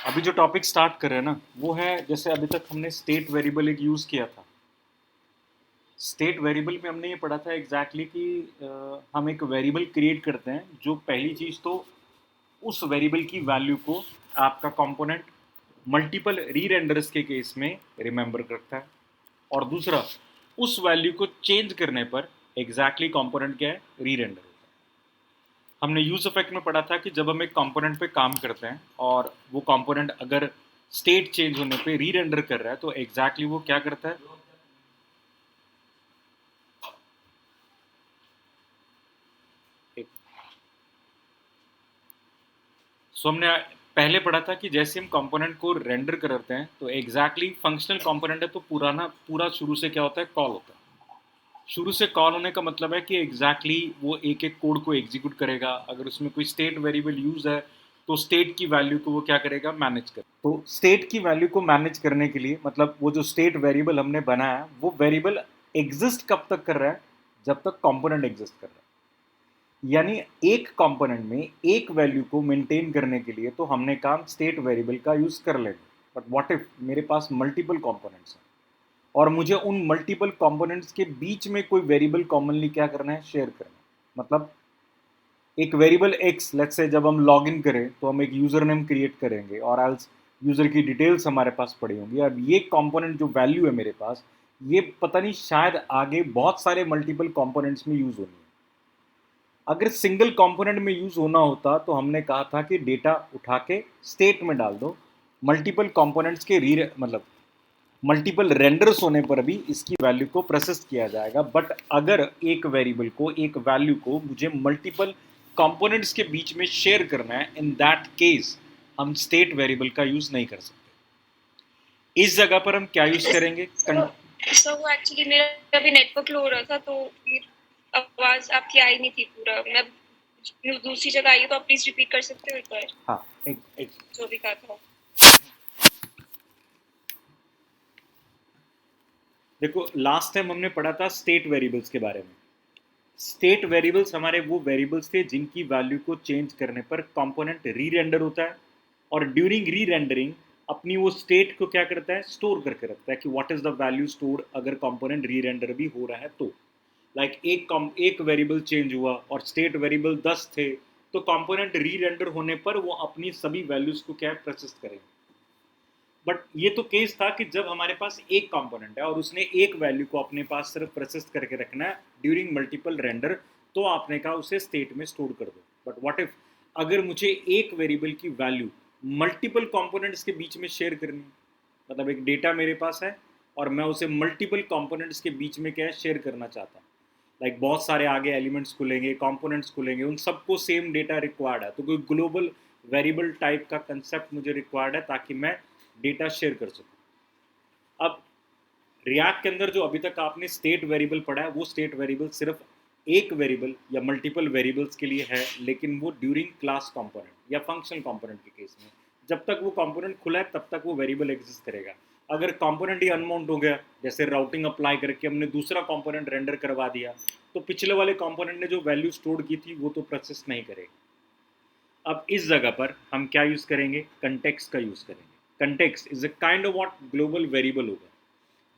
अभी जो topic start कर रहे हैं ना वो है, जैसे अभी तक हमने स्टेट वेरिएबल एक यूज़ किया था। स्टेट वेरिएबल में हमने ये पढ़ा था एग्जैक्टली कि हम एक वेरिएबल क्रिएट करते हैं। जो पहली चीज़ तो उस वेरिएबल की वैल्यू को आपका कंपोनेंट मल्टीपल री रेंडर्स के केस में रिमेंबर करता है, और दूसरा उस वैल्यू को चेंज करने पर एग्जैक्टली कंपोनेंट क्या है, री रेंडर। हमने यूज इफेक्ट में पढ़ा था कि जब हम एक कंपोनेंट पे काम करते हैं और वो कंपोनेंट अगर स्टेट चेंज होने पे री रेंडर कर रहा है तो एग्जैक्टली वो क्या करता है। सो हमने पहले पढ़ा था कि जैसे हम कंपोनेंट को रेंडर करते हैं तो एग्जैक्टली फंक्शनल कंपोनेंट है तो पूरा शुरू से क्या होता है, कॉल होता है। शुरू से कॉल होने का मतलब है कि वो एक एक कोड को एग्जीक्यूट करेगा। अगर उसमें कोई स्टेट वेरिएबल यूज है तो स्टेट की वैल्यू को वो क्या करेगा, मैनेज कर। तो स्टेट की वैल्यू को मैनेज करने के लिए मतलब वो जो स्टेट वेरिएबल हमने बनाया वो वेरिएबल एग्जिस्ट कब तक कर रहा है, जब तक कंपोनेंट एग्जिस्ट कर रहा है। यानी एक कंपोनेंट में एक वैल्यू को मेंटेन करने के लिए तो हमने काम स्टेट वेरिएबल का यूज कर लेंगे। बट व्हाट इफ मेरे पास मल्टीपल कंपोनेंट्स हैं और मुझे उन मल्टीपल कंपोनेंट्स के बीच में कोई वेरिएबल कॉमनली क्या करना है, शेयर करना है। मतलब एक वेरिएबल एक्स, लेट्स से जब हम लॉग इन करें तो हम एक यूजर नेम क्रिएट करेंगे और एल्स यूजर की डिटेल्स हमारे पास पड़ी होंगी। अब ये कंपोनेंट जो वैल्यू है मेरे पास, ये पता नहीं शायद आगे बहुत सारे मल्टीपल कंपोनेंट्स में यूज होनी है। अगर सिंगल कंपोनेंट में यूज होना होता तो हमने कहा था कि डेटा उठा के स्टेट में डाल दो। मल्टीपल कंपोनेंट्स के री मतलब मल्टीपल रेंडर्स होने पर भी इसकी वैल्यू को प्रोसेस किया जाएगा। बट अगर एक वेरिएबल को, एक वैल्यू को मुझे मल्टीपल कंपोनेंट्स के बीच में शेयर करना है, इन दैट केस हम स्टेट वेरिएबल का यूज नहीं कर सकते। इस जगह पर हम क्या यूज करेंगे, सो वो एक्चुअली मेरा अभी नेटवर्क लो हो रहा था तो फिर आवाज आपकी आई नहीं थी पूरा। मैं दूसरी जगह आई तो आप प्लीज रिपीट कर सकते हो एक बार। हाँ, एक जो भी कहा था। देखो, लास्ट टाइम हमने पढ़ा था स्टेट वेरिएबल्स के बारे में। स्टेट वेरिएबल्स हमारे वो वेरिएबल्स थे जिनकी वैल्यू को चेंज करने पर कंपोनेंट री रेंडर होता है, और ड्यूरिंग री रेंडरिंग अपनी वो स्टेट को क्या करता है, स्टोर करके रखता है कि what is the value stored अगर कंपोनेंट री रेंडर भी हो रहा है तो। लाइक एक वेरिएबल चेंज हुआ और स्टेट वेरिएबल 10 थे, तो कंपोनेंट री रेंडर होने पर वो अपनी सभी वैल्यूज को क्या प्रोसेस करेगा। बट ये तो केस था कि जब हमारे पास एक कंपोनेंट है और उसने एक वैल्यू को अपने पास सिर्फ प्रोसेस करके रखना है ड्यूरिंग मल्टीपल रेंडर, तो आपने कहा उसे स्टेट में स्टोर कर दो। बट व्हाट इफ अगर मुझे एक वेरिएबल की वैल्यू मल्टीपल कंपोनेंट्स के बीच में शेयर करनी है, मतलब एक डेटा मेरे पास है और मैं उसे मल्टीपल कंपोनेंट्स के बीच में क्या शेयर करना चाहता हूँ। लाइक बहुत सारे आगे एलिमेंट्स खुलेंगे, कंपोनेंट्स खुलेंगे, उन सबको सेम डेटा रिक्वायर्ड है, तो कोई ग्लोबल वेरिएबल टाइप का कंसेप्ट मुझे रिक्वायर्ड है ताकि मैं डेटा शेयर कर सकूँ। अब रिएक्ट के अंदर जो अभी तक आपने स्टेट वेरिएबल पढ़ा है वो स्टेट वेरिएबल सिर्फ एक वेरिएबल या मल्टीपल वेरिएबल्स के लिए है, लेकिन वो ड्यूरिंग क्लास कंपोनेंट या फंक्शनल कंपोनेंट के केस में जब तक वो कंपोनेंट खुला है तब तक वो वेरिएबल एग्जिस्ट करेगा। अगर कंपोनेंट ही अनमाउंट हो गया, जैसे राउटिंग अप्लाई करके हमने दूसरा कंपोनेंट रेंडर करवा दिया, तो पिछले वाले कंपोनेंट ने जो वैल्यू स्टोर की थी वो तो प्रोसेस नहीं करेगा। अब इस जगह पर हम क्या यूज करेंगे, कंटेक्स्ट का यूज करेंगे। Context is a kind of what global variable होगा,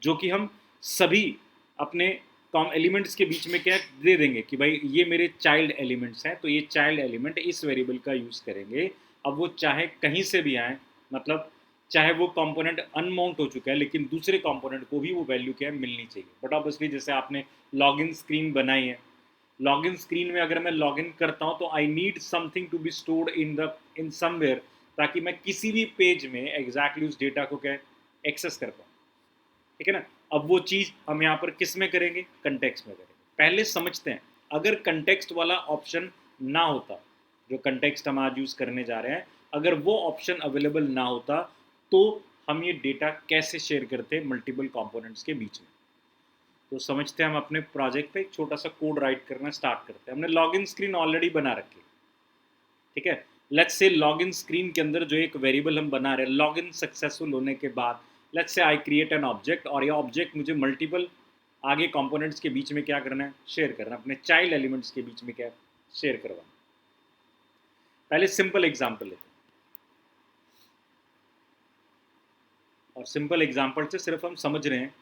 जो कि हम सभी अपने कॉम एलिमेंट्स के बीच में क्या दे देंगे कि भाई ये मेरे चाइल्ड एलिमेंट्स हैं, तो ये चाइल्ड एलिमेंट इस वेरिएबल का यूज करेंगे। अब वो चाहे कहीं से भी आए, मतलब चाहे वो कंपोनेंट अनमाउंट हो चुका है लेकिन दूसरे कंपोनेंट को भी वो वैल्यू क्या है, मिलनी चाहिए। बट ऑब्वियसली जैसे आपने लॉगिन स्क्रीन बनाई है, लॉगिन स्क्रीन में अगर मैं लॉगिन करता हूं तो I need something to be stored in somewhere, ताकि मैं किसी भी पेज में एग्जैक्टली उस डेटा को क्या एक्सेस कर पाऊँ। ठीक है ना। अब वो चीज़ हम यहाँ पर किस में करेंगे, कंटेक्स्ट में करेंगे। पहले समझते हैं, अगर कंटेक्स्ट वाला ऑप्शन ना होता, जो कंटेक्स्ट हम आज यूज़ करने जा रहे हैं, अगर वो ऑप्शन अवेलेबल ना होता तो हम ये डेटा कैसे शेयर करते मल्टीपल कंपोनेंट्स के बीच में। तो समझते हैं, हम अपने प्रोजेक्ट पे एक छोटा सा कोड राइट करना स्टार्ट करते हैं। हमने लॉगिन स्क्रीन ऑलरेडी बना रखी है, ठीक है। लेट्स से लॉगिन स्क्रीन के अंदर जो एक वेरिएबल हम बना रहे हैं, लॉगिन सक्सेसफुल होने के बाद let's say I create an object, और ये ऑब्जेक्ट मुझे मल्टीपल आगे कंपोनेंट्स के बीच में क्या करना है, शेयर करना है, अपने चाइल्ड एलिमेंट्स के बीच में क्या शेयर करवाना। पहले सिंपल एग्जांपल लेते हैं। और सिंपल एग्जांपल से सिर्फ हम समझ रहे हैं।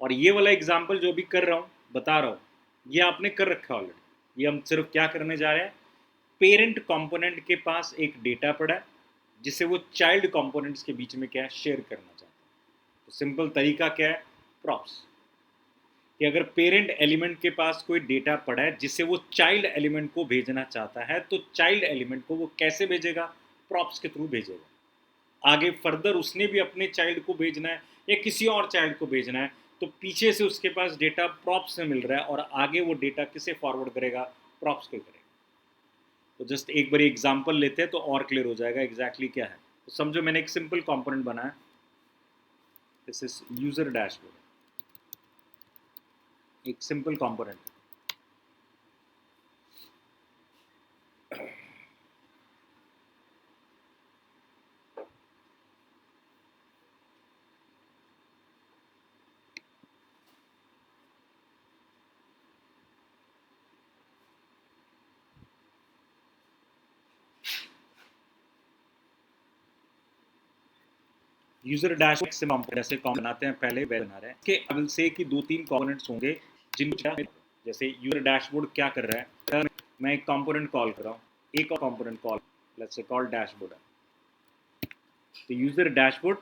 और ये वाला एग्जांपल जो भी कर रहा हूँ, बता रहा हूँ, ये आपने कर रखा है ऑलरेडी। ये हम सिर्फ क्या करने जा रहे हैं, पेरेंट कंपोनेंट के पास एक डेटा पड़ा है जिसे वो चाइल्ड कंपोनेंट्स के बीच में क्या है, शेयर करना चाहता है। तो सिंपल तरीका क्या है, प्रॉप्स, कि अगर पेरेंट एलिमेंट के पास कोई डेटा पड़ा है जिसे वो चाइल्ड एलिमेंट को भेजना चाहता है, तो चाइल्ड एलिमेंट को वो कैसे भेजेगा, प्रॉप्स के थ्रू भेजेगा। आगे फर्दर उसने भी अपने चाइल्ड को भेजना है या किसी और चाइल्ड को भेजना है, तो पीछे से उसके पास डेटा प्रॉप्स से मिल रहा है और आगे वो डेटा किसे फॉरवर्ड करेगा, प्रॉप्स को करेगा। तो जस्ट एक बार एग्जांपल लेते हैं तो और क्लियर हो जाएगा एग्जैक्टली क्या है। तो समझो मैंने एक सिंपल कंपोनेंट बनाया, दिस इज यूजर डैशबोर्ड, एक सिंपल कंपोनेंट। यूजर डैशबोर्ड से जैसे कॉम बनाते हैं पहले वैसे बना रहे हैं कि अब से कि 2-3 कंपोनेंट्स होंगे जिनको, जैसे यूजर डैशबोर्ड क्या कर रहा है, मैं एक कंपोनेंट कॉल कर रहा हूँ, एक और component call, let's say call dashboard है। तो यूजर डैशबोर्ड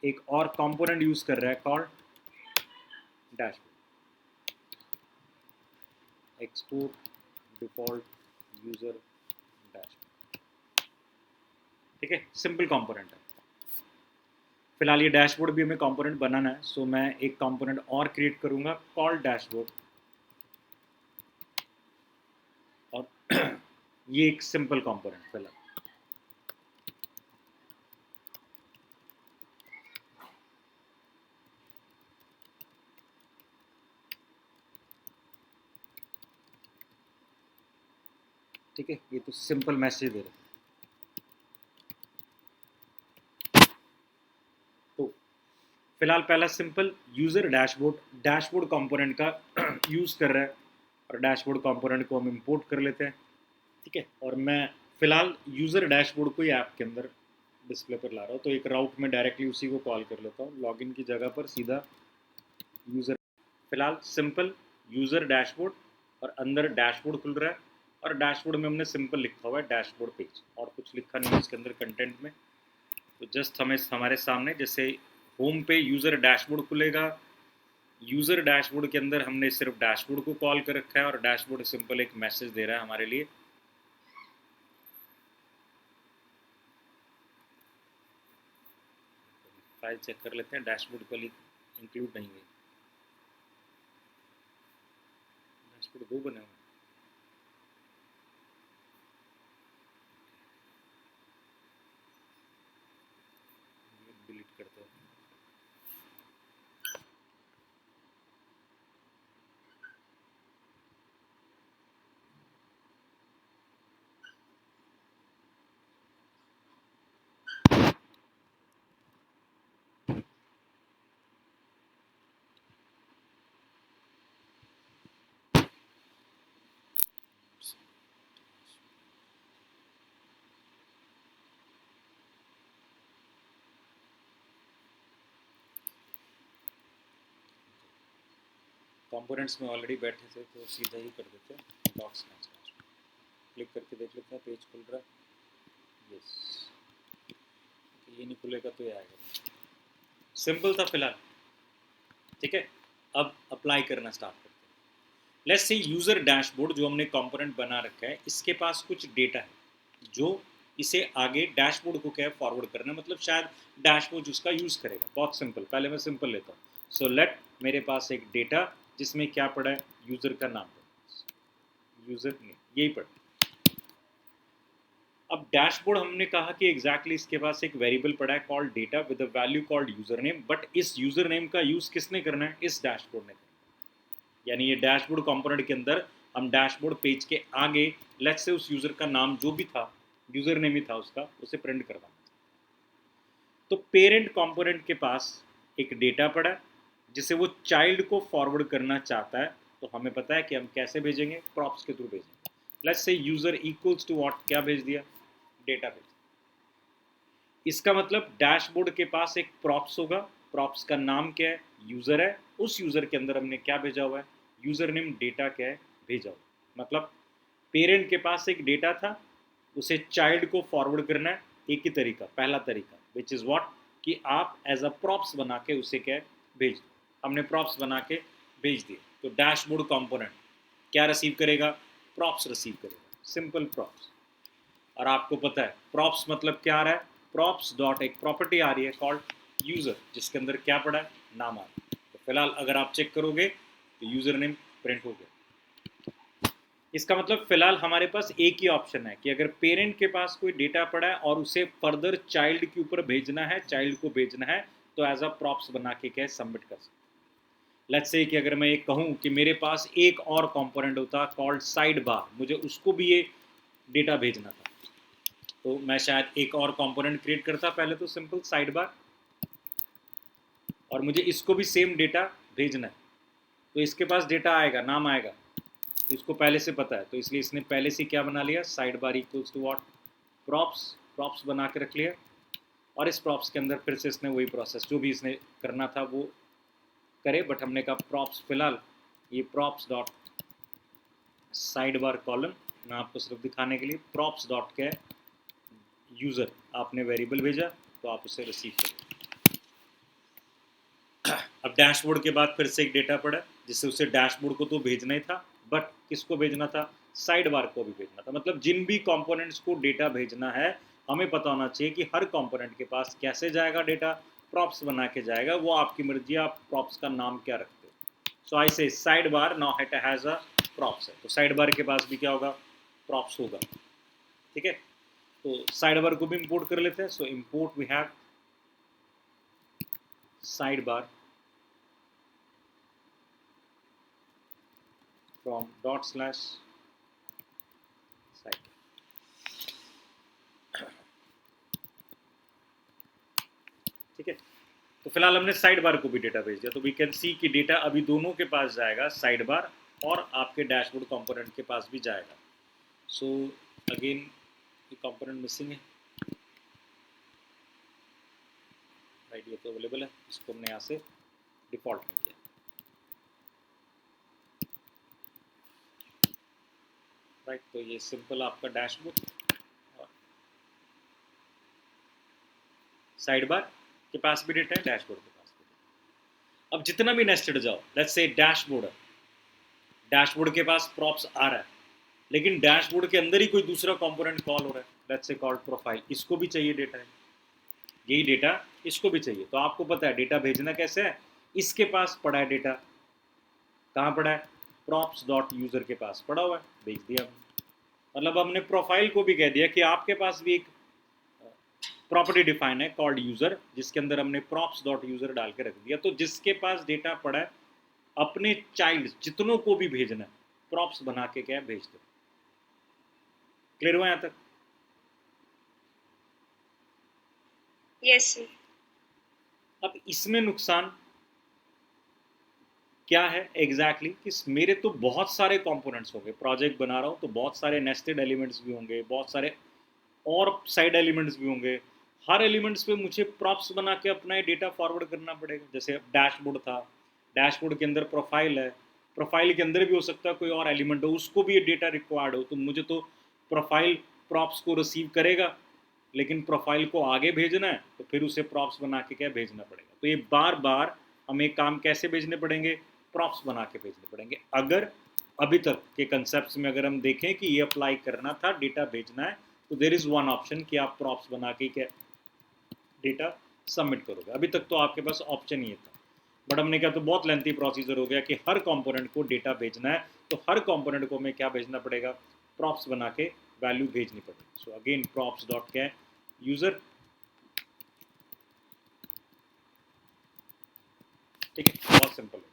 एक और कंपोनेंट यूज कर रहा है call dashboard, export default user dashboard. ठीक है, सिंपल कंपोनेंट है। फिलहाल ये डैशबोर्ड भी हमें कंपोनेंट बनाना है, सो मैं एक कंपोनेंट और क्रिएट करूंगा कॉल डैशबोर्ड, और ये एक सिंपल कंपोनेंट फिलहाल। ठीक है, ये तो सिंपल मैसेज दे रहे हैं। तो फिलहाल पहला सिंपल यूजर डैशबोर्ड कंपोनेंट का यूज कर रहा है, और डैशबोर्ड कंपोनेंट को हम इंपोर्ट कर लेते हैं। ठीक है, और मैं फिलहाल यूजर डैशबोर्ड को ही ऐप के अंदर डिस्प्ले पर ला रहा हूँ, तो एक राउट में डायरेक्टली उसी को कॉल कर लेता हूँ, लॉगिन की जगह पर सीधा यूजर। फिलहाल सिंपल यूजर डैशबोर्ड और अंदर डैशबोर्ड खुल रहा है, और डैशबोर्ड में हमने सिंपल लिखा हुआ है डैशबोर्ड पेज, और कुछ लिखा नहीं है इसके अंदर कंटेंट में। तो जस्ट हमें हमारे सामने जैसे होम पे यूजर डैशबोर्ड खुलेगा, यूजर डैशबोर्ड के अंदर हमने सिर्फ डैशबोर्ड को कॉल कर रखा है, और डैशबोर्ड सिंपल एक मैसेज दे रहा है हमारे लिए। फाइल चेक कर लेते हैं, डैशबोर्ड को इंक्लूड नहीं है, डैशबोर्ड 2 बने हुए। डिलीट करते हैं। कंपोनेंट्स में ऑलरेडी बैठे थे तो सीधा ही कर देते हैं, बॉक्स क्लिक करके देख लेते हैं, पेज खुल रहा है। यस, ये नहीं खुलेगा तो ये आएगा। सिंपल था फिलहाल। ठीक है, अब अप्लाई करना स्टार्ट करते हैं। लेट्स से यूजर डैशबोर्ड जो हमने कंपोनेंट बना रखा है, इसके पास कुछ डेटा है जो इसे आगे डैशबोर्ड को क्या फॉरवर्ड करना है, मतलब शायद डैशबोर्ड उसका यूज करेगा। बहुत सिंपल, पहले मैं सिंपल लेता हूँ। सो लेट मेरे पास एक डेटा जिसमें क्या पड़ा है, यूजर का नाम, यूजर नेम, यही पड़ा। अब डैशबोर्ड हमने कहा कि एग्जैक्टली इसके पास एक वेरिएबल पड़ा है called data with a value called user name, but इस यूजर नेम का यूज किसने करना है, इस डैशबोर्ड ने करना है। यानी ये डैशबोर्ड कंपोनेंट के अंदर हम डैशबोर्ड पेज के आगे लेट्स से उस यूजर का नाम जो भी था, यूजर नेम ही था उसका, उसे प्रिंट करवाना। तो पेरेंट कंपोनेंट के पास एक डेटा पड़ा है जिसे वो चाइल्ड को फॉरवर्ड करना चाहता है, तो हमें पता है कि हम कैसे भेजेंगे, प्रॉप्स के थ्रू भेजेंगे। Let's say user equals to what, क्या भेज दिया, डेटा भेज। इसका मतलब डैशबोर्ड के पास एक प्रॉप्स होगा, प्रॉप्स का नाम क्या है, यूज़र है, उस यूज़र के अंदर हमने क्या भेजा हुआ है, यूज़र नेम डेटा क्या है भेजा हुआ। मतलब पेरेंट के पास एक डेटा था, उसे चाइल्ड को फॉरवर्ड करना है, एक ही तरीका, पहला तरीका विच इज़ व्हाट, कि आप एज अ प्रॉप्स बना के उसे क्या है, भेज दो। हमने प्रॉप्स बना के भेज दिए, तो डैशबोर्ड कंपोनेंट क्या रिसीव करेगा, प्रॉप्स रिसीव करेगा, सिंपल प्रॉप्स। और आपको पता है प्रॉप्स मतलब क्या आ रहा है, प्रॉप्स डॉट एक प्रॉपर्टी आ रही है कॉल्ड यूज़र, जिसके अंदर क्या पड़ा है, नाम आ रहा है। तो फिलहाल अगर आप चेक करोगे तो यूज़र नेम प्रिंट हो गया। इसका मतलब फिलहाल हमारे पास एक ही ऑप्शन है कि अगर पेरेंट के पास कोई डेटा पड़ा है और उसे फर्दर चाइल्ड के ऊपर भेजना है, चाइल्ड को भेजना है, तो एज अ प्रॉप्स बना के क्या सबमिट कर सकते। लेट्स से कि अगर मैं ये कहूँ कि मेरे पास एक और कंपोनेंट होता कॉल्ड साइड बार, मुझे उसको भी ये डेटा भेजना था, तो मैं शायद एक और कंपोनेंट क्रिएट करता, पहले तो सिंपल साइड बार, और मुझे इसको भी सेम डेटा भेजना है, तो इसके पास डेटा आएगा, नाम आएगा, तो इसको पहले से पता है, तो इसलिए इसने पहले से क्या बना लिया, side bar equals to what, props, props बना के रख लिया। और इस प्रॉप्स के अंदर फिर से इसने वही प्रोसेस जो भी इसने करना था वो करे, बट हमने कहा प्रॉप्स फिलहाल ये props dot side bar column, मैं आपको सिर्फ दिखाने के लिए, प्रॉप्स डॉट के यूज़र, आपने वेरिएबल भेजा तो आप उसे रिसीव करें। अब डैशबोर्ड के बाद फिर से एक डेटा पड़ा, जिससे उसे डैशबोर्ड को तो भेजना ही था, बट किसको भेजना था, साइड बार को भी भेजना था। मतलब जिन भी कंपोनेंट्स को डेटा भेजना है, हमें पता होना चाहिए कि हर कंपोनेंट के पास कैसे जाएगा डेटा, प्रॉप्स बना के जाएगा, वो आपकी मर्जी, आप प्रॉप्स का नाम क्या रखते हो। सो आई से side bar now it has a props है, तो साइड बार के पास भी क्या होगा, प्रॉप्स होगा। ठीक है, तो साइड बार को भी इंपोर्ट कर लेते हैं। So import we have sidebar from dot slash side। ठीक है, तो फिलहाल हमने साइड बार को भी डेटा भेज दिया, तो वी कैन सी कि डेटा अभी दोनों के पास जाएगा, साइड बार और आपके डैशबोर्ड कंपोनेंट के पास भी जाएगा। सो अगेन ये कंपोनेंट मिसिंग है, राइट, ये तो अवेलेबल है, इसको हमने यहाँ से डिफॉल्ट में किया, राइट। तो ये सिंपल आपका डैशबोर्ड और साइड बार के पास भी डेटा है, डैशबोर्ड के पास भी डेटा। अब जितना भी नेस्टेड जाओ, लेट्स से डैशबोर्ड है, डैशबोर्ड के पास प्रॉप्स आ रहा है, लेकिन डैशबोर्ड के अंदर ही कोई दूसरा कंपोनेंट कॉल हो रहा है, लेट्स से कॉल्ड प्रोफाइल, इसको भी चाहिए डेटा है, यही डेटा इसको भी चाहिए। तो आपको पता है डेटा भेजना कैसे है, इसके पास पड़ा है डेटा, कहाँ पड़ा है, प्रॉप्स डॉट यूज़र के पास पड़ा हुआ है, भेज दिया। मतलब हमने प्रोफाइल को भी कह दिया कि आपके पास भी एक प्रॉपर्टी डिफाइन है कॉल्ड यूज़र, जिसके अंदर हमने प्रॉप्स डॉट यूज़र डाल के रख दिया, तो जिसके पास डेटा पड़ा है अपने चाइल्ड जितनों को भी भेजना है, प्रॉप्स बना के क्या भेज दो। क्लियर हुआ यहाँ तक? Yes sir. अब इसमें नुकसान क्या है एग्जैक्टली कि मेरे तो बहुत सारे कंपोनेंट्स होंगे, प्रोजेक्ट बना रहा हूँ तो बहुत सारे नेस्टेड एलिमेंट्स भी होंगे, बहुत सारे और साइड एलिमेंट्स भी होंगे, हर एलिमेंट्स पे मुझे प्रॉप्स बना के अपना ये डेटा फॉरवर्ड करना पड़ेगा। जैसे डैशबोर्ड था, डैशबोर्ड के अंदर प्रोफाइल है, प्रोफाइल के अंदर भी हो सकता है कोई और एलिमेंट हो, उसको भी ये डेटा रिक्वायर्ड हो, तो मुझे तो प्रोफाइल प्रॉप्स को रिसीव करेगा, लेकिन प्रोफाइल को आगे भेजना है तो फिर उसे प्रॉप्स बना के क्या भेजना पड़ेगा। तो ये बार बार हमें काम कैसे भेजने पड़ेंगे, प्रॉप्स बना के भेजने पड़ेंगे। अगर अभी तक के कंसेप्ट में अगर हम देखें कि ये अप्लाई करना था, डेटा भेजना है, तो देर इज़ वन ऑप्शन कि आप प्रॉप्स बना के क्या डेटा सबमिट करोगे। अभी तक तो आपके पास ऑप्शन ये था, बट हमने क्या, तो बहुत लेंथी प्रोसीजर हो गया कि हर कंपोनेंट को डेटा भेजना है, तो हर कंपोनेंट को हमें क्या भेजना पड़ेगा, प्रॉप्स बना के वैल्यू भेजनी पड़ेगी। सो अगेन प्रॉप्स डॉट क्या यूज़र, ठीक है, बहुत सिंपल है।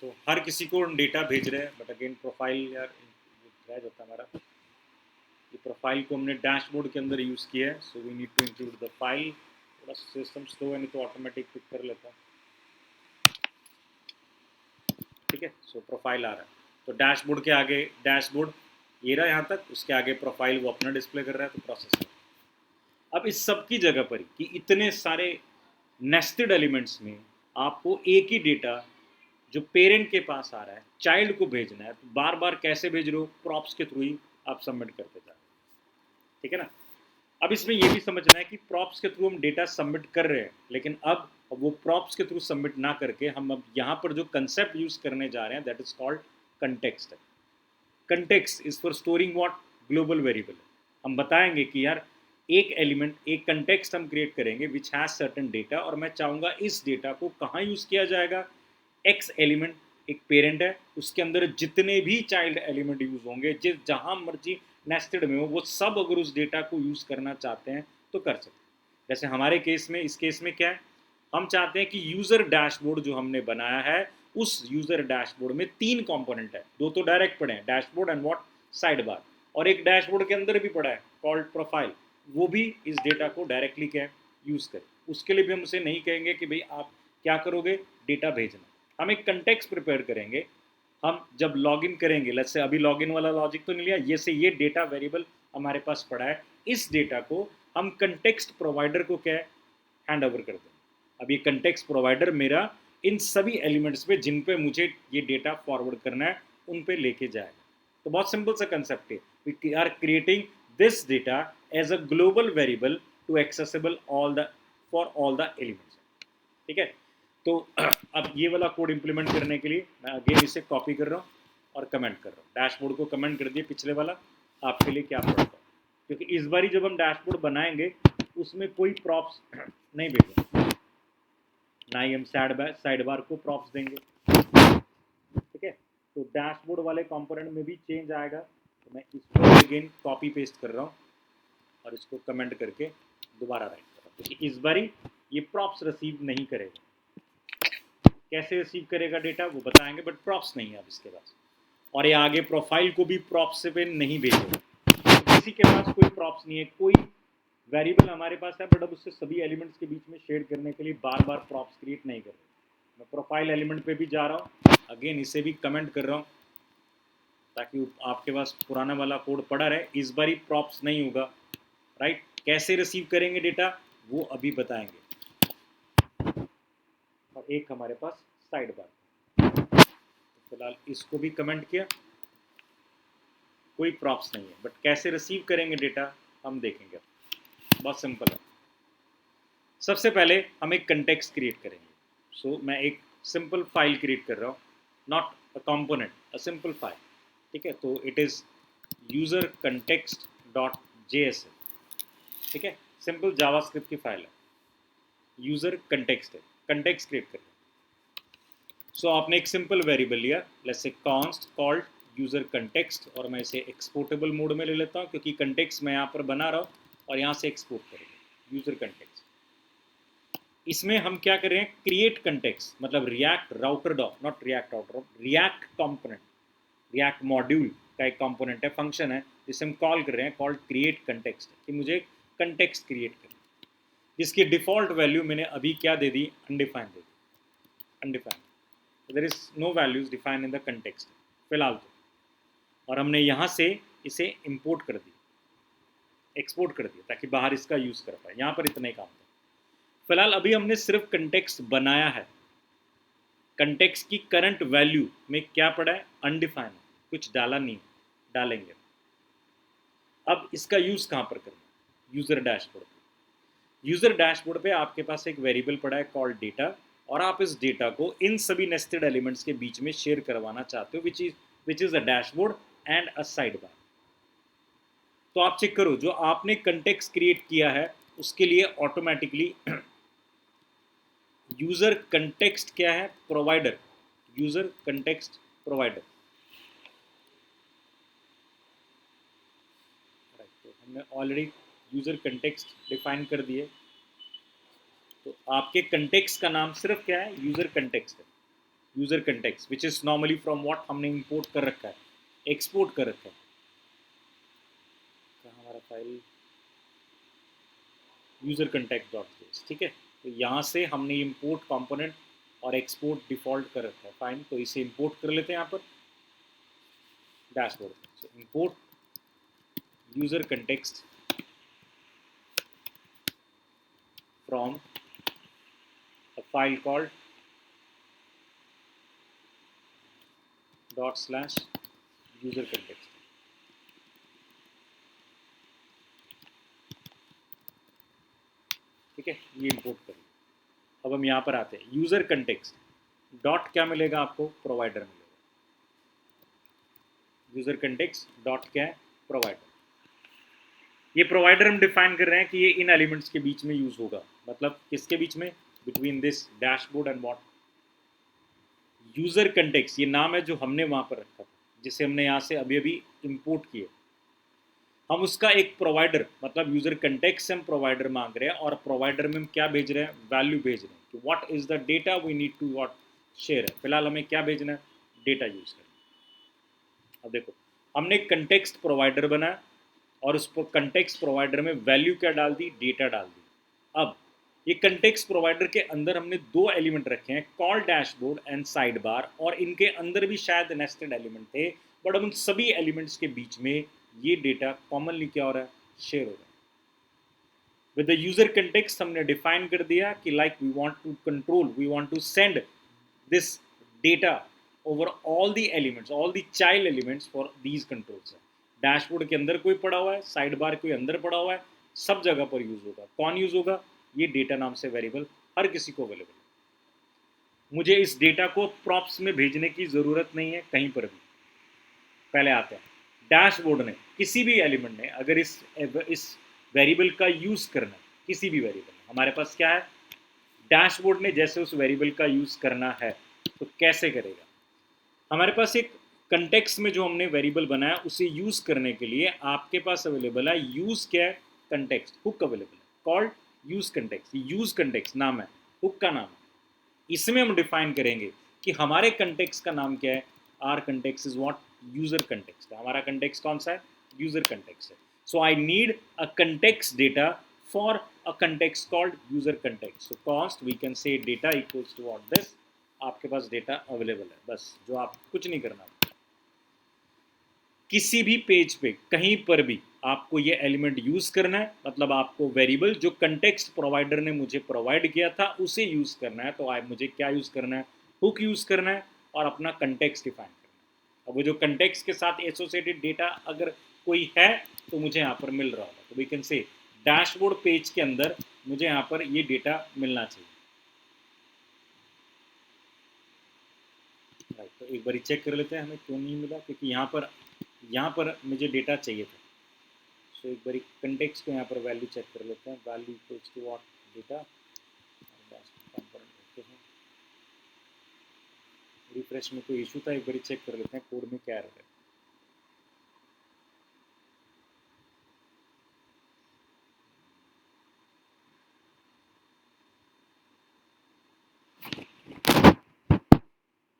तो हर किसी को डेटा भेज रहे हैं, बट अगेन प्रोफाइल यार रह जाता हमारा, ये प्रोफाइल को हमने डैशबोर्ड के अंदर यूज़ किया है, so we need to include the file. थोड़ा सिस्टम स्लो है, नहीं तो ऑटोमेटिक पिक कर लेता है। ठीक है, सो प्रोफाइल आ रहा है, तो डैशबोर्ड के आगे डैशबोर्ड, ये रहा यहाँ तक, उसके आगे प्रोफाइल वो अपना डिस्प्ले कर रहा है, तो प्रोसेस। अब इस सब की जगह पर कि इतने सारे नेस्टेड एलिमेंट्स में आपको एक ही डेटा जो पेरेंट के पास आ रहा है चाइल्ड को भेजना है, तो बार बार कैसे भेज रहे हो, प्रॉप्स के थ्रू ही आप सबमिट करते जा रहे हो, ठीक है ना। अब इसमें ये भी समझना है कि प्रॉप्स के थ्रू हम डेटा सबमिट कर रहे हैं, लेकिन अब वो प्रॉप्स के थ्रू सबमिट ना करके हम अब यहाँ पर जो कंसेप्ट यूज करने जा रहे हैं that is called context. Context is for storing what, global variable. हम बताएंगे कि यार एक एलिमेंट, एक कंटेक्स्ट हम क्रिएट करेंगे विच हैज सर्टेन डेटा, और मैं चाहूँगा इस डेटा को कहाँ यूज़ किया जाएगा। एक्स एलिमेंट एक पेरेंट है, उसके अंदर जितने भी चाइल्ड एलिमेंट यूज़ होंगे, जिस जहाँ मर्जी नेस्टेड में हो, वो सब अगर उस डेटा को यूज़ करना चाहते हैं तो कर सकते हैं। जैसे हमारे केस में, इस केस में क्या है, हम चाहते हैं कि यूज़र डैशबोर्ड जो हमने बनाया है, उस यूज़र डैशबोर्ड में 3 कंपोनेंट है, 2 तो डायरेक्ट पड़े हैं, dashboard and what, side bar, और एक डैशबोर्ड के अंदर भी पड़ा है कॉल्ड प्रोफाइल, वो भी इस डेटा को डायरेक्टली क्या यूज़ करें। उसके लिए भी हम उसे नहीं कहेंगे कि भाई आप क्या करोगे, डेटा भेजना। हम एक कंटेक्स्ट प्रिपेयर करेंगे। हम जब लॉगिन करेंगे, लेट्स से अभी लॉगिन वाला लॉजिक तो नहीं लिया, ये से ये डेटा वेरिएबल हमारे पास पड़ा है, इस डेटा को हम कंटेक्स्ट प्रोवाइडर को क्या हैंड ओवर कर दें। अब ये कंटेक्स्ट प्रोवाइडर मेरा इन सभी एलिमेंट्स पे जिन पे मुझे ये डेटा फॉरवर्ड करना है उन पे लेके जाएगा। तो बहुत सिंपल सा कंसेप्ट है, we are creating this data as a global variable to accessible all the for all the elements, ठीक है। तो अब ये वाला कोड इंप्लीमेंट करने के लिए मैं अगेन इसे कॉपी कर रहा हूँ और कमेंट कर रहा हूँ। डैशबोर्ड को कमेंट कर दिए पिछले वाला, आपके लिए क्या पड़ता है, क्योंकि इस बारी जब हम डैशबोर्ड बनाएंगे उसमें कोई प्रॉप्स नहीं भेजेंगे, ना ही हम साइड बार को प्रॉप्स देंगे, ठीक है। तो डैशबोर्ड वाले कंपोनेंट में भी चेंज आएगा। तो मैं इसको अगेन कॉपी पेस्ट कर रहा हूँ और इसको कमेंट करके दोबारा राइट कर रहा हूँ, क्योंकि इस बारी ये प्रॉप्स रिसीव नहीं करेगा। कैसे रिसीव करेगा डेटा वो बताएंगे, बट प्रॉप्स नहीं है अब इसके पास। और ये आगे प्रोफाइल को भी प्रॉप्स पे नहीं भेजेगा, किसी के पास कोई प्रॉप्स नहीं है, कोई वेरिएबल हमारे पास है, बट अब उससे सभी एलिमेंट्स के बीच में शेयर करने के लिए बार बार प्रॉप्स क्रिएट नहीं कर रहे। मैं प्रोफाइल एलिमेंट पे भी जा रहा हूँ, अगेन इसे भी कमेंट कर रहा हूँ ताकि आपके पास पुराना वाला कोड पड़ा रहे। इस बार ही प्रॉप्स नहीं होगा, राइट। कैसे रिसीव करेंगे डेटा वो अभी बताएंगे। और एक हमारे पास साइड बार, फिलहाल इसको भी कमेंट किया, कोई प्रॉप्स नहीं है, बट कैसे रिसीव करेंगे डेटा हम देखेंगे। बहुत सिंपल है। सबसे पहले हम एक कंटेक्स्ट क्रिएट करेंगे। सो मैं एक सिंपल फाइल क्रिएट कर रहा हूँ, not a component, a simple file, ठीक है। तो it is user context dot JS, ठीक है, सिंपल जावास्क्रिप्ट की फाइल है, यूज़र कंटेक्स्ट है, कंटेक्स्ट क्रिएट कर रहे हैं। सो आपने एक सिंपल वेरिएबल लिया, let's say const called user context, और मैं इसे एक्सपोर्टेबल मोड में ले लेता हूँ क्योंकि कंटेक्स्ट मैं यहाँ पर बना रहा हूँ और यहाँ से एक्सपोर्ट करेंगे यूज़र कंटेक्स्ट। इसमें हम क्या कर रहे हैं, क्रिएट कंटेक्स्ट, मतलब React router doc, not React router, React component, React module का एक कंपोनेंट है, फंक्शन है, जिसे हम कॉल कर रहे हैं, कॉल्ड क्रिएट कंटेक्स्ट, कि मुझे कंटेक्स्ट क्रिएट करना, जिसकी डिफ़ॉल्ट वैल्यू मैंने अभी क्या दे दी, अनडिफाइंड दे दी, undefined. There is no values defined in the context फिलहाल तो। और हमने यहाँ से इसे इंपोर्ट कर दिया, एक्सपोर्ट कर दिया, ताकि बाहर इसका यूज़ कर पाए। यहाँ पर इतना ही काम था फिलहाल। अभी हमने सिर्फ कंटेक्स्ट बनाया है, कंटेक्स्ट की करंट वैल्यू में क्या पड़ा है, अनडिफाइंड, कुछ डाला नहीं, डालेंगे। अब इसका यूज़ कहाँ पर करना, यूज़र डैशबोर्ड पे। यूज़र डैशबोर्ड पे आपके पास एक वेरिएबल पड़ा है कॉल्ड डेटा, और आप इस डेटा को इन सभी नेस्टेड एलिमेंट्स के बीच में शेयर करवाना चाहते हो, which is a dashboard and a side bar. तो आप चेक करो, जो आपने कंटेक्स्ट क्रिएट किया है उसके लिए ऑटोमेटिकली यूज़र कंटेक्स्ट क्या है, प्रोवाइडर, यूज़र कंटेक्स्ट प्रोवाइडर, तो हमने ऑलरेडी यूज़र कंटेक्स्ट डिफाइन कर दिए। तो आपके कंटेक्स्ट का नाम सिर्फ क्या है, यूज़र कंटेक्स्ट है, user context which is normally from what, हमने इंपोर्ट कर रखा है, एक्सपोर्ट कर रखा है। कहाँ हमारा file, user contact dot JS, ठीक है। तो यहाँ से हमने इंपोर्ट कंपोनेंट और एक्सपोर्ट डिफ़ॉल्ट कर रखा है, फाइन। तो इसे इंपोर्ट कर लेते हैं यहाँ पर dashboard, so import user context from a file called /user context. ठीक है, ये इंपोर्ट करिए। अब हम यहाँ पर आते हैं, यूजर कंटेक्स्ट डॉट क्या मिलेगा आपको, प्रोवाइडर मिलेगा। यूजर कंटेक्स्ट डॉट क्या है, प्रोवाइडर। ये प्रोवाइडर हम डिफाइन कर रहे हैं कि ये इन एलिमेंट्स के बीच में यूज होगा, मतलब किसके बीच में, between this dashboard and what, user context. ये नाम है जो हमने वहां पर रखा था, जिसे हमने यहाँ से अभी अभी इंपोर्ट किया। हम उसका एक प्रोवाइडर, मतलब यूजर कंटेक्स्ट हम प्रोवाइडर मांग रहे हैं, और प्रोवाइडर में हम क्या भेज रहे हैं, वैल्यू भेज रहे हैं कि what is the data we need to what share है। फिलहाल हमें क्या भेजना है, डेटा यूज करना। अब देखो, हमने एक कंटेक्स्ट प्रोवाइडर बनाया और उस कंटेक्स्ट प्रोवाइडर में वैल्यू क्या डाल दी, डेटा डाल दी। अब ये कंटेक्स्ट प्रोवाइडर के अंदर हमने दो एलिमेंट रखे हैं, call dashboard and side bar, और इनके अंदर भी शायद नेस्टेड एलिमेंट थे, बट उन सभी एलिमेंट्स के बीच में ये डेटा कॉमनली क्या हो रहा है, शेयर हो रहा है। विद द यूजर कंटेक्स्ट हमने डिफाइन कर दिया कि like we want to control, we want to send this data over all the elements, all the child elements for these controls. Dashboard के अंदर कोई पड़ा हुआ है, साइड बार कोई अंदर पड़ा हुआ है, सब जगह पर यूज होगा। कौन यूज होगा, ये डेटा नाम से वेरिएबल हर किसी को अवेलेबल है। मुझे इस डेटा को प्रॉप्स में भेजने की जरूरत नहीं है कहीं पर भी। पहले आते हैं, डैशबोर्ड ने किसी भी एलिमेंट ने अगर इस वेरिएबल का यूज करना, किसी भी वेरिएबल, हमारे पास क्या है, डैशबोर्ड ने जैसे उस वेरिएबल का यूज करना है तो कैसे करेगा। हमारे पास एक कंटेक्स्ट में जो हमने वेरिएबल बनाया उसे यूज करने के लिए आपके पास अवेलेबल है, यूज क्या है, कंटेक्स्ट, हुक अवेलेबल है, called use context. Use context नाम है, हुक का नाम है। इसमें हम डिफाइन करेंगे कि हमारे कंटेक्स्ट का नाम क्या है, our context is what, user context है। हमारा कंटेक्स्ट कौन सा है, यूजर कंटेक्स्ट है। So I need a context data for a context called user context. So const we can say data equals to what this, आपके पास data available है, बस जो आप कुछ नहीं करना। किसी भी पेज पे कहीं पर भी आपको ये एलिमेंट यूज करना है, मतलब आपको वेरिएबल जो कंटेक्स्ट प्रोवाइडर ने मुझे प्रोवाइड किया था उसे यूज करना है, तो मुझे क्या यूज करना है, हुक यूज करना है और अपना कंटेक्स्ट डिफाइन करना है। अब वो जो कंटेक्स्ट के साथ एसोसिएटेड डेटा अगर कोई है तो मुझे यहाँ पर मिल रहा होगा, तो we can say dashboard page के अंदर मुझे यहाँ पर ये डेटा मिलना चाहिए। तो एक बार चेक कर लेते हैं हमें क्यों नहीं मिला, क्योंकि यहाँ पर मुझे डेटा चाहिए था। सो एक बार कंटेक्स्ट को यहाँ पर वैल्यू चेक कर लेते हैं, value equals to what, data, refresh में कोई इशू था, एक बार चेक कर लेते हैं कोड में क्या एरर है।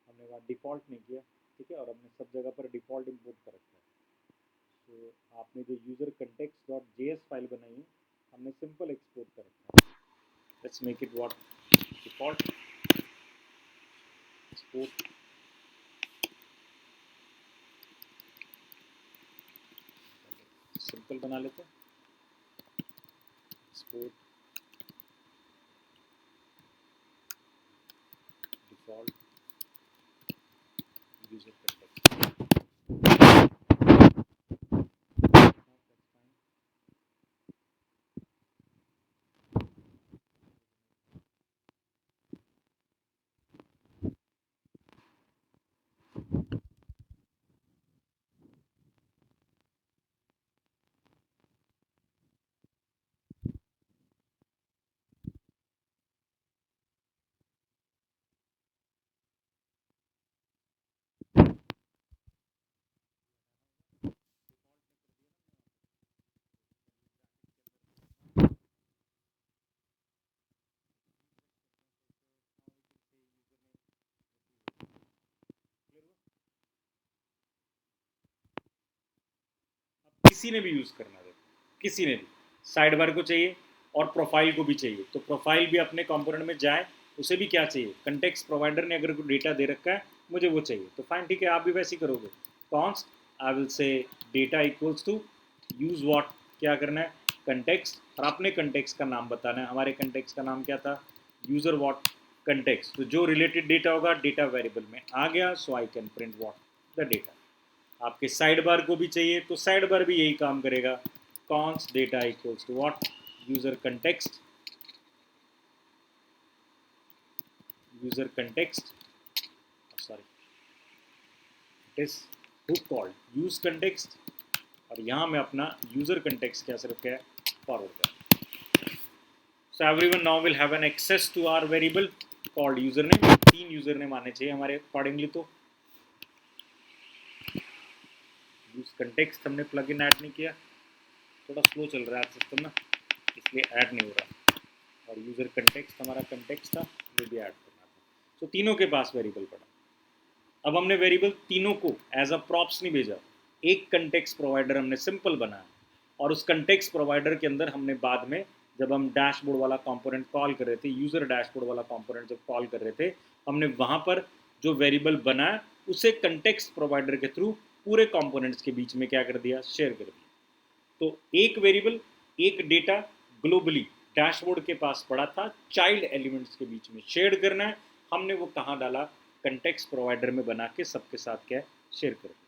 हमने वहाँ डिफ़ॉल्ट नहीं किया, ठीक है, और हमने सब जगह पर डिफ़ॉल्ट इंपोर्ट कर रखा है। तो आपने जो user context dot JS file बनाई है हमने सिंपल एक्सपोर्ट कर रखा है। Let's make it what, default export, simple बना लेते हैं, एक्सपोर्ट डिफ़ॉल्ट यूजर कंटेक्स्ट। किसी ने भी यूज़ करना है, किसी ने भी, साइड बार को चाहिए और प्रोफाइल को भी चाहिए, तो प्रोफाइल भी अपने कंपोनेंट में जाए, उसे भी क्या चाहिए, कंटेक्स्ट प्रोवाइडर ने अगर कोई डेटा दे रखा है मुझे वो चाहिए, तो फाइन, ठीक है, आप भी वैसे ही करोगे। Const I will say data equals to use what, क्या करना है, कंटेक्स्ट, और आपने कंटेक्स्ट का नाम बताना है। हमारे कंटेक्स्ट का नाम क्या था, यूजर व्हाट कंटेक्स्ट। तो जो रिलेटेड डेटा होगा डेटा वेरिएबल में आ गया, so I can print what the data. आपके साइड बार को भी चाहिए तो साइड बार भी यही काम करेगा, const data equals to what, user context, user context, sorry it is hook called use context, और यहाँ मैं अपना यूजर कंटेक्स्ट क्या सिर्फ क्या है, फॉरवर्ड कर। So everyone now will have an access to our variable called user name. 3 user name आने चाहिए हमारे अकॉर्डिंगली। तो यूज कंटेक्स्ट हमने प्लग इन ऐड नहीं किया, थोड़ा स्लो चल रहा है सिस्टम ना, इसलिए ऐड नहीं हो रहा। और यूजर कंटेक्स्ट हमारा कंटेक्स्ट था, वो भी ऐड करना था। तो तीनों के पास वेरिएबल पड़ा। अब हमने वेरिएबल तीनों को एज अ प्रॉप्स नहीं भेजा, एक कंटेक्स्ट प्रोवाइडर हमने सिंपल बनाया, और उस कंटेक्स्ट प्रोवाइडर के अंदर हमने बाद में जब हम डैशबोर्ड वाला कंपोनेंट कॉल कर रहे थे, यूजर डैशबोर्ड वाला कंपोनेंट जब कॉल कर रहे थे, हमने वहां पर जो वेरिएबल बनाया उसे कंटेक्स्ट प्रोवाइडर के थ्रू पूरे कंपोनेंट्स के बीच में क्या कर दिया, शेयर कर दिया। तो एक वेरिएबल, एक डेटा ग्लोबली डैशबोर्ड के पास पड़ा था, चाइल्ड एलिमेंट्स के बीच में शेयर करना है, हमने वो कहाँ डाला, कंटेक्स्ट प्रोवाइडर में बना के सबके साथ क्या शेयर कर दिया।